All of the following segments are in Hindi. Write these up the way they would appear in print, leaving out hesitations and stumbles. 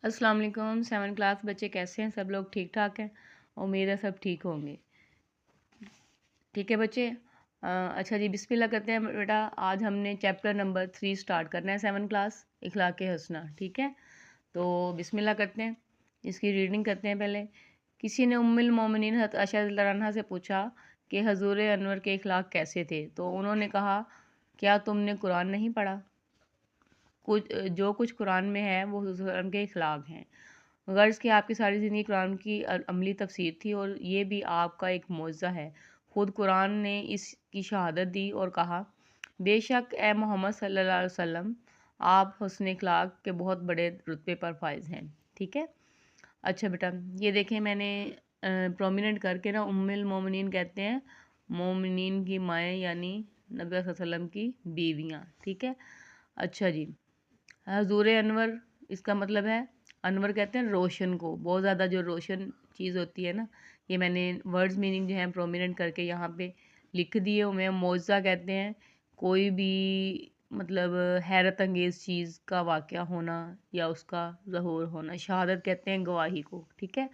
अस्सलाम वालेकुम 7 क्लास बच्चे कैसे हैं? सब लोग ठीक ठाक हैं। उम्मीद है सब ठीक होंगे। ठीक है बच्चे। अच्छा जी, बिस्मिल्लाह करते हैं बेटा। आज हमने चैप्टर नंबर 3 स्टार्ट करना है 7 क्लास, इखलाक हसना। ठीक है, तो बिस्मिल्लाह करते हैं, इसकी रीडिंग करते हैं पहले। किसी ने उम्मुल मोमिनीन हज़रत आयशा रज़ियल्लाहु अन्हा से पूछा कि हजूर अनवर के इखलाक कैसे थे, तो उन्होंने कहा, क्या तुमने कुरान नहीं पढ़ा? जो कुछ कुरान में है वो हुज़ूर सल्लल्लाहु अलैहि वसल्लम के इखलाक हैं। गर्ज़ कि आपकी सारी ज़िंदगी कुरान की अमली तफसीर थी और ये भी आपका एक मौज़ा है। खुद कुरान ने इसकी शहादत दी और कहा, बेशक ए मोहम्मद सल्लल्लाहु अलैहि वसल्लम, आप हुस्न इखलाक के बहुत बड़े रुतबे पर फाइज़ हैं। ठीक है। अच्छा बेटा, ये देखें मैंने प्रोमिनेंट करके ना उम्मुल मोमिनीन कहते हैं मोमिनीन की माएँ, यानी नबी सल्लल्लाहु अलैहि वसल्लम की बीवियाँ। ठीक है। अच्छा जी, हजूर अनवर इसका मतलब है, अनवर कहते हैं रोशन को, बहुत ज़्यादा जो रोशन चीज़ होती है ना। ये मैंने वर्ड्स मीनिंग जो है प्रोमिनेंट करके यहाँ पे लिख दिए हुए हैं। मौज़ा कहते हैं कोई भी मतलब हैरत अंगेज़ चीज़ का वाक़या होना या उसका ज़हूर होना। शहादत कहते हैं गवाही को। ठीक है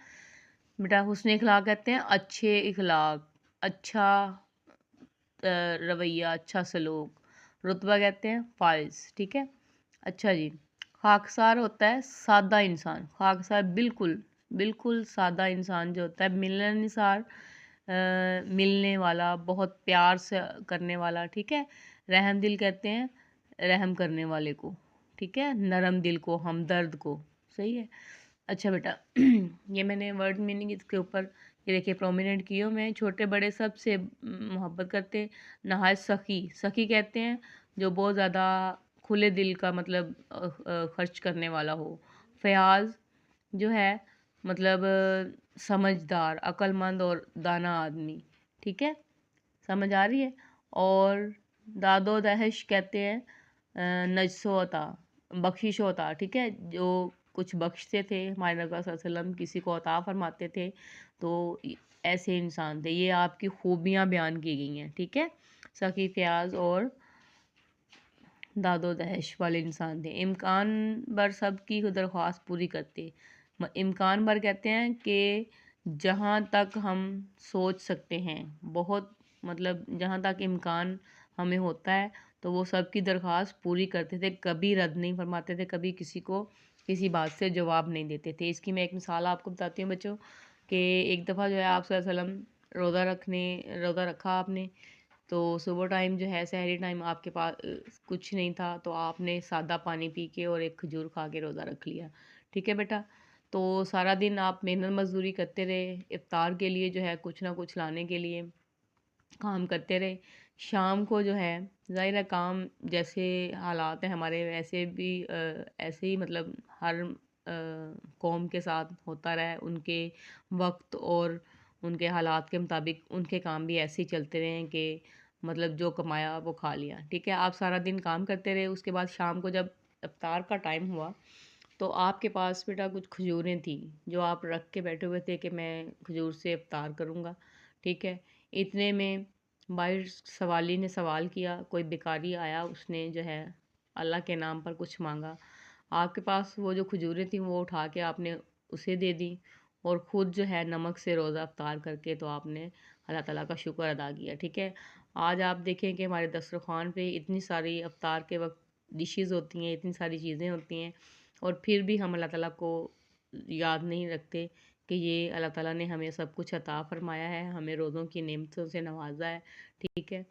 बेटा। हुस्न इखलाक कहते हैं अच्छे इखलाक, अच्छा रवैया, अच्छा सलूक। रुतबा कहते हैं फ़ाइज़। ठीक है। अच्छा जी, खाकसार होता है सादा इंसान। खाकसार बिल्कुल बिल्कुल सादा इंसान जो होता है। मिलनसार मिलने वाला, बहुत प्यार से करने वाला। ठीक है। रहमदिल कहते हैं रहम करने वाले को। ठीक है। नरम दिल को, हमदर्द को। सही है। अच्छा बेटा, ये मैंने वर्ड मीनिंग इसके ऊपर ये देखिए प्रोमिनेंट किए मैं। छोटे बड़े सब से मोहब्बत करते। नहायत सखी, सखी कहते हैं जो बहुत ज़्यादा खुले दिल का, मतलब खर्च करने वाला हो। फ़याज़ जो है मतलब समझदार, अक्लमंद और दाना आदमी। ठीक है, समझ आ रही है। और दादो दहश कहते हैं नजसो अता, बख्शिश अता। ठीक है, जो कुछ बख्शते थे, हमारे नबी सल्लल्लाहु अलैहि वसल्लम किसी को अता फरमाते थे, तो ऐसे इंसान थे। ये आपकी खूबियाँ बयान की गई हैं। ठीक है, सखी, फ़याज़ और दादो दहश वाले इंसान थे। इम्कान भर सब की दरख्वास्त पूरी करते। इम्कान भर कहते हैं कि जहाँ तक हम सोच सकते हैं, बहुत मतलब जहाँ तक इम्कान हमें होता है, तो वो सब की दरख्वास्त पूरी करते थे। कभी रद्द नहीं फरमाते थे, कभी किसी को किसी बात से जवाब नहीं देते थे। इसकी मैं एक मिसाल आपको बताती हूँ बच्चों, कि एक दफ़ा जो है आप सल्लल्लाहु अलैहि वसल्लम रोज़ा रखा आपने, तो सुबह टाइम जो है सहरी टाइम आपके पास कुछ नहीं था, तो आपने सादा पानी पी के और एक खजूर खा के रोज़ा रख लिया। ठीक है बेटा। तो सारा दिन आप मेहनत मजदूरी करते रहे, इफ्तार के लिए जो है कुछ ना कुछ लाने के लिए काम करते रहे। शाम को जो है ज़ाहिर है काम जैसे हालात हैं हमारे, वैसे भी ऐसे ही मतलब हर कौम के साथ होता रहा है। उनके वक्त और उनके हालात के मुताबिक उनके काम भी ऐसे ही चलते रहे हैं कि मतलब जो कमाया वो खा लिया। ठीक है, आप सारा दिन काम करते रहे। उसके बाद शाम को जब इफ्तार का टाइम हुआ, तो आपके पास बेटा कुछ खजूरें थी जो आप रख के बैठे हुए थे कि मैं खजूर से इफ्तार करूँगा। ठीक है, इतने में बाहर सवाली ने सवाल किया, कोई भिखारी आया, उसने जो है अल्लाह के नाम पर कुछ मांगा। आपके पास वो जो खजूरें थी वो उठा के आपने उसे दे दी, और ख़ुद जो है नमक से रोज़ा इफ्तार करके तो आपने अल्लाह ताला का शुक्र अदा किया। ठीक है, आज आप देखें कि हमारे दस्तरख़्वान पे इतनी सारी इफ्तार के वक्त डिशेज़ होती हैं, इतनी सारी चीज़ें होती हैं, और फिर भी हम अल्लाह ताला को याद नहीं रखते कि ये अल्लाह ताला ने हमें सब कुछ अता फ़रमाया है, हमें रोज़ों की नेमतों से नवाजा है। ठीक है,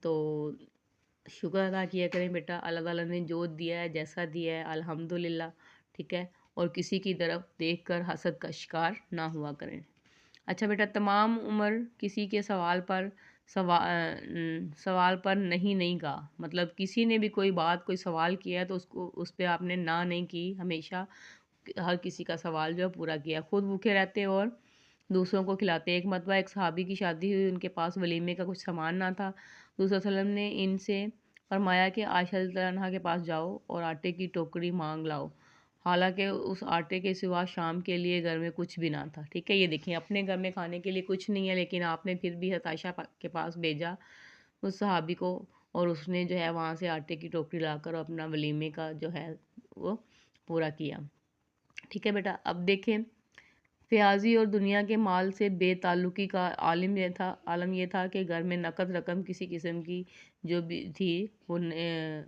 तो शुक्र अदा किया करें बेटा। अल्लाह ताला ने जो दिया है, जैसा दिया है, अल्हम्दुलिल्लाह। ठीक है, और किसी की तरफ देखकर हसद का शिकार ना हुआ करें। अच्छा बेटा, तमाम उम्र किसी के सवाल पर नहीं नहीं कहा। मतलब किसी ने भी कोई बात, कोई सवाल किया है तो उसको उस पे आपने ना नहीं की। हमेशा हर किसी का सवाल जो है पूरा किया। खुद भूखे रहते और दूसरों को खिलाते। एक मरतबा एक सहाबी की शादी हुई, उनके पास वलीमे का कुछ सामान ना था। दूसरा वसल्लम ने इनसे फरमाया कि आयशा रज़ियल्लाहु अन्हा के पास जाओ और आटे की टोकरी मांग लाओ। हालांकि उस आटे के सिवा शाम के लिए घर में कुछ भी ना था। ठीक है, ये देखिए अपने घर में खाने के लिए कुछ नहीं है, लेकिन आपने फिर भी हज़रत आयशा के पास भेजा उस सहाबी को, और उसने जो है वहाँ से आटे की टोकरी लाकर अपना वलीमे का जो है वो पूरा किया। ठीक है बेटा। अब देखें, फ़याज़ी और दुनिया के माल से बेताल्लुकी का आलम ये था कि घर में नकद रकम किसी किस्म की जो भी थी वो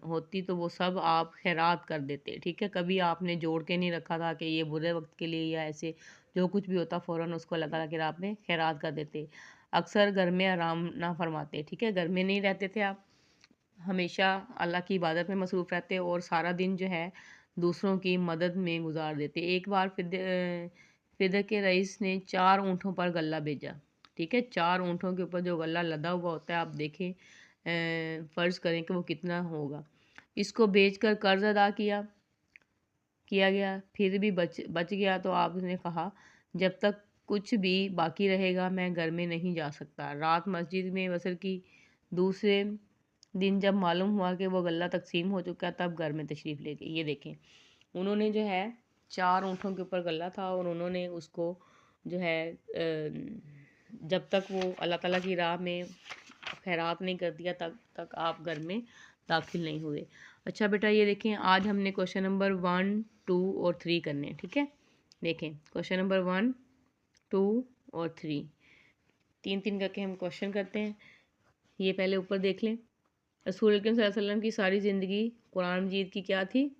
होती तो वो सब आप खैरात कर देते। ठीक है, कभी आपने जोड़ के नहीं रखा था कि ये बुरे वक्त के लिए या ऐसे, जो कुछ भी होता फ़ौरन उसको अल्लाह ताला की राह में खैरात कर देते। अक्सर घर में आराम ना फरमाते। ठीक है, घर में नहीं रहते थे आप, हमेशा अल्लाह की इबादत में मसरूफ़ रहते और सारा दिन जो है दूसरों की मदद में गुजार देते। एक बार फिदक के रईस ने 4 ऊँटों पर गल्ला भेजा। ठीक है, 4 ऊँटों के ऊपर जो गल्ला लदा हुआ होता है, आप देखें फ़र्ज़ करें कि वो कितना होगा। इसको बेचकर कर्ज़ अदा किया गया, फिर भी बच गया तो आपने कहा, जब तक कुछ भी बाकी रहेगा मैं घर में नहीं जा सकता। रात मस्जिद में बसर की। दूसरे दिन जब मालूम हुआ कि वो गल्ला तकसीम हो चुका, तब घर में तशरीफ़ ले गए। ये देखें, उन्होंने जो है 4 ऊँटों के ऊपर गल्ला था और उन्होंने उसको जो है जब तक वो अल्लाह ताला की राह में खैरात नहीं कर दिया तब तक आप घर में दाखिल नहीं हुए। अच्छा बेटा, ये देखें, आज हमने क्वेश्चन नंबर 1, 2 और 3 करने हैं। ठीक है, देखें क्वेश्चन नंबर 1, 2 और 3, 3-3 करके हम क्वेश्चन करते हैं। ये पहले ऊपर देख लें। रसूल अकरम सल्लल्लाहु अलैहि वसल्लम की सारी ज़िंदगी कुरान मजीद की क्या थी?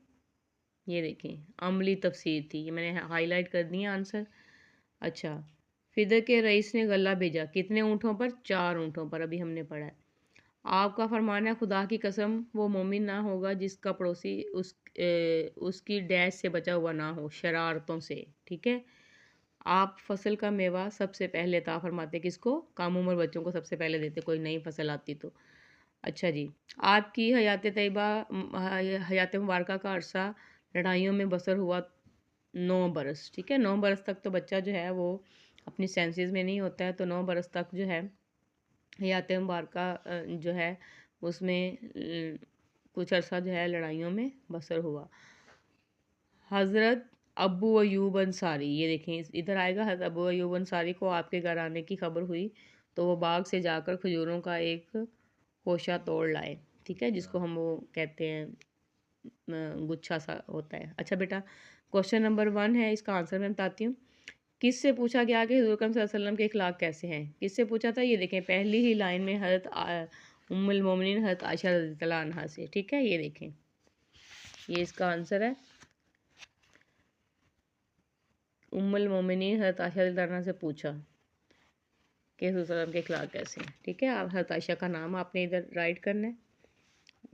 ये देखें, अमली तफसीर थी। ये मैंने हाईलाइट कर दिया आंसर। अच्छा, फिदर के रईस ने गल्ला भेजा कितने ऊँटों पर? 4 ऊँटों पर, अभी हमने पढ़ा है। आपका फरमान है, खुदा की कसम वो मोमिन ना होगा जिसका पड़ोसी उसकी डैश से बचा हुआ ना हो, शरारतों से। ठीक है, आप फसल का मेवा सबसे पहले अता फरमाते किसको? कम उम्र बच्चों को सबसे पहले देते, कोई नई फसल आती तो। अच्छा जी, आपकी हयात तैयबा हयात मुबारका का अरसा लड़ाइयों में बसर हुआ 9 बरस। ठीक है, 9 बरस तक तो बच्चा जो है वो अपनी सेंसेस में नहीं होता है, तो 9 बरस तक जो है हयात मुबारका जो है उसमें कुछ अरसा जो है लड़ाइयों में बसर हुआ। हज़रत अबू अयूब अंसारी, ये देखें इधर आएगा, हज़रत अबू अयूब अंसारी को आपके घर आने की खबर हुई तो वो बाग से जाकर खजूरों का एक खोशा तोड़ लाए। ठीक है, जिसको हम वो कहते हैं गुच्छा सा होता है। अच्छा बेटा, क्वेश्चन नंबर 1 है, इसका आंसर मैं बताती हूँ। किससे पूछा गया कि हुज़ूर अकरम सल्लल्लाहु अलैहि वसल्लम के अखलाक कैसे हैं? किससे पूछा था? ये देखें, पहली ही लाइन में उम्मुल मोमिनीन हज़रत आयशा रज़ियल्लाहु अन्हा से। ठीक है, ये देखें, ये इसका आंसर है। उम्मुल मोमिनीन हज़रत आयशा रज़ियल्लाहु अन्हा से पूछा कि हुज़ूर सल्लल्लाहु अलैहि वसल्लम के अखलाक कैसे हैं। ठीक है, आप हज़रत आयशा का नाम आपने इधर राइट करना है,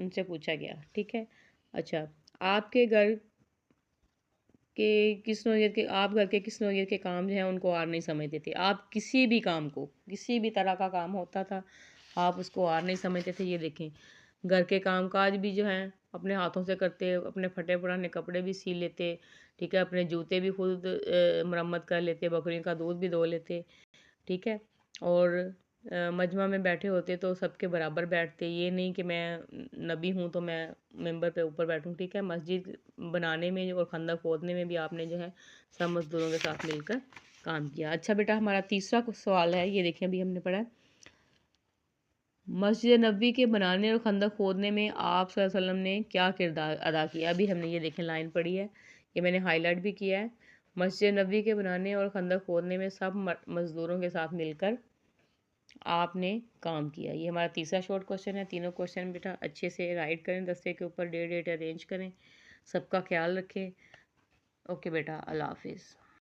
उनसे पूछा गया। ठीक है, अच्छा, आपके घर के किस नौइयत के आप घर के किस नौइयत के काम जो हैं उनको आर नहीं समझते थे? आप किसी भी काम को, किसी भी तरह का काम होता था, आप उसको आर नहीं समझते थे। ये देखें, घर के काम काज भी जो हैं अपने हाथों से करते, अपने फटे पुराने कपड़े भी सी लेते। ठीक है, अपने जूते भी खुद मरम्मत कर लेते, बकरियों का दूध भी दो लेते। ठीक है, और मजमा में बैठे होते तो सबके बराबर बैठते, ये नहीं कि मैं नबी हूँ तो मैं मेंबर पे ऊपर बैठूँ। ठीक है, मस्जिद बनाने में और खंदक खोदने में भी आपने जो है सब मजदूरों के साथ मिलकर काम किया। अच्छा बेटा, हमारा तीसरा सवाल है, ये देखें, अभी हमने पढ़ा है, मस्जिद नबी के बनाने और खंदक खोदने में आप सल्लल्लाहु अलैहि वसल्लम ने क्या किरदार अदा किया? अभी हमने ये देखें लाइन पढ़ी है, ये मैंने हाईलाइट भी किया है। मस्जिद नबी के बनाने और खंदक खोदने में सब मजदूरों के साथ मिलकर आपने काम किया। ये हमारा तीसरा शॉर्ट क्वेश्चन है। तीनों क्वेश्चन बेटा अच्छे से राइट करें, दस्ते के ऊपर डेट अरेंज करें, सबका ख्याल रखें। ओके बेटा, अल्लाह हाफिज़।